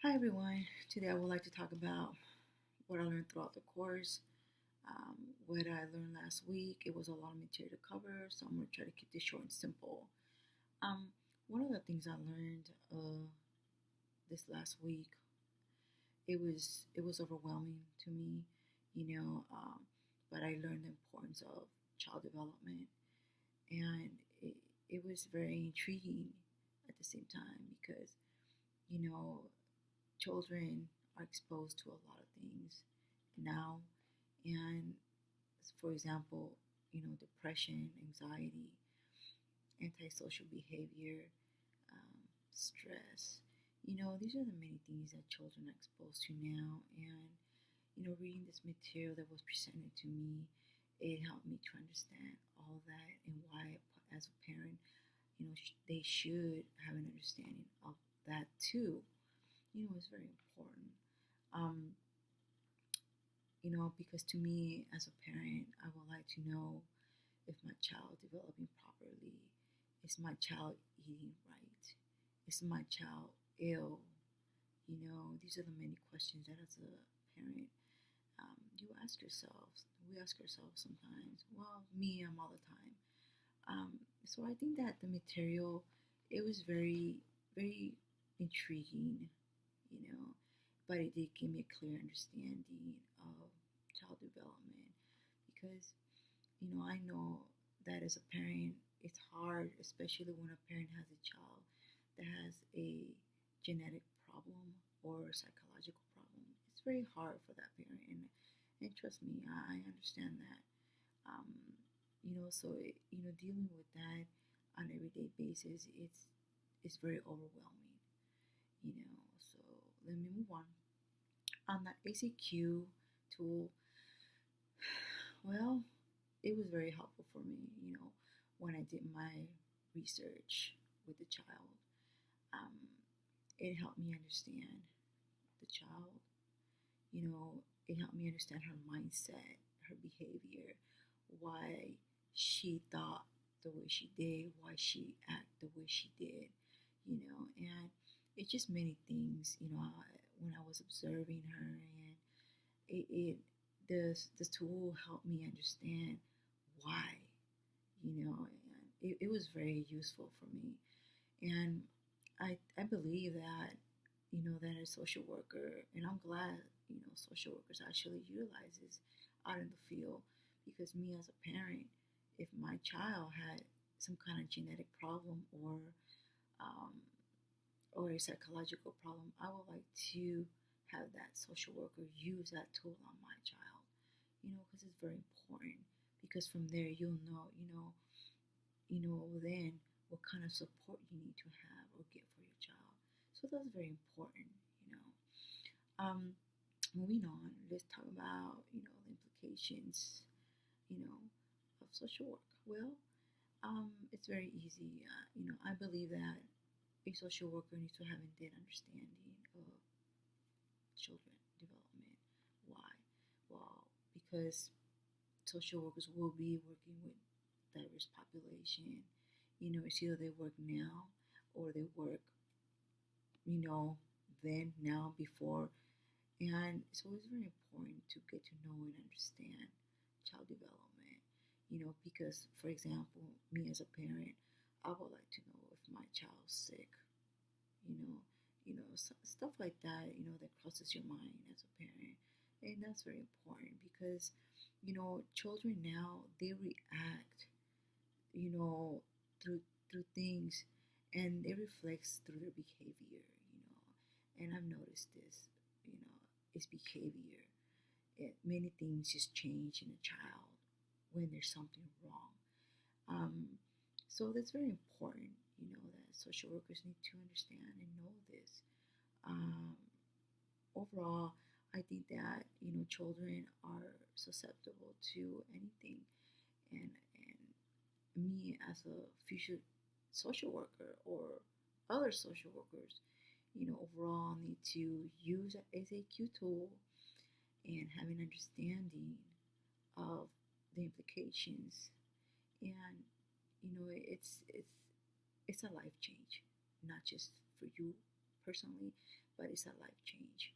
Hi everyone. Today I would like to talk about what I learned throughout the course. What I learned last week. It was a lot of material to cover, so I'm gonna try to keep this short and simple. Um, One of the things I learned this last week, it was overwhelming to me, you know, but I learned the importance of child development, and it, it was very intriguing at the same time because you know children are exposed to a lot of things now. And for example, depression, anxiety, antisocial behavior, stress. These are the many things that children are exposed to now. And, reading this material that was presented to me, it helped me to understand all that and why, as a parent, they should have an understanding of that too. It's very important. Um, because to me, as a parent, I would like to know if my child developing properly, is my child eating right, is my child ill. These are the many questions that as a parent, you ask yourselves. We ask ourselves sometimes. Well, me, I'm all the time. So I think that the material, it was very, very intriguing, you know, but it did give me a clear understanding of child development because, I know that as a parent, it's hard, especially when a parent has a child that has a genetic problem or a psychological problem. It's very hard for that parent, and trust me, I understand that. Um, dealing with that on an everyday basis, it's very overwhelming. So let me move on. On the ACQ tool, well, it was very helpful for me, when I did my research with the child. Um, it helped me understand the child, it helped me understand her mindset, her behavior, why she thought the way she did, why she acted the way she did, and it's just many things, when I was observing her, and it this tool helped me understand why, and it was very useful for me. And I believe that, that a social worker, and I'm glad, social workers actually utilize this out in the field because me as a parent, if my child had some kind of genetic problem um, or a psychological problem, I would like to have that social worker use that tool on my child, because it's very important. Because from there, you'll know, then what kind of support you need to have or get for your child. So that's very important, you know. Um, Moving on, let's talk about, the implications, of social work. Well, it's very easy. I believe that a social worker needs to have a deep understanding of children development. Why? Well, because social workers will be working with diverse population. It's either they work now or they work, then, now, before. And so it's very important to get to know and understand child development, because, for example, me as a parent, I would like to know if my child's sick, you know, stuff like that, that crosses your mind as a parent. And that's very important because, children now, they react, you know, through things, and it reflects through their behavior, and I've noticed this, is behavior. Many things just change in a child when there's something wrong. Um, so that's very important, that social workers need to understand and know this. Um, Overall, I think that, children are susceptible to anything, and me as a future social worker or other social workers, overall need to use a SAQ tool and have an understanding of the implications. And it's a life change, not just for you personally, but it's a life change.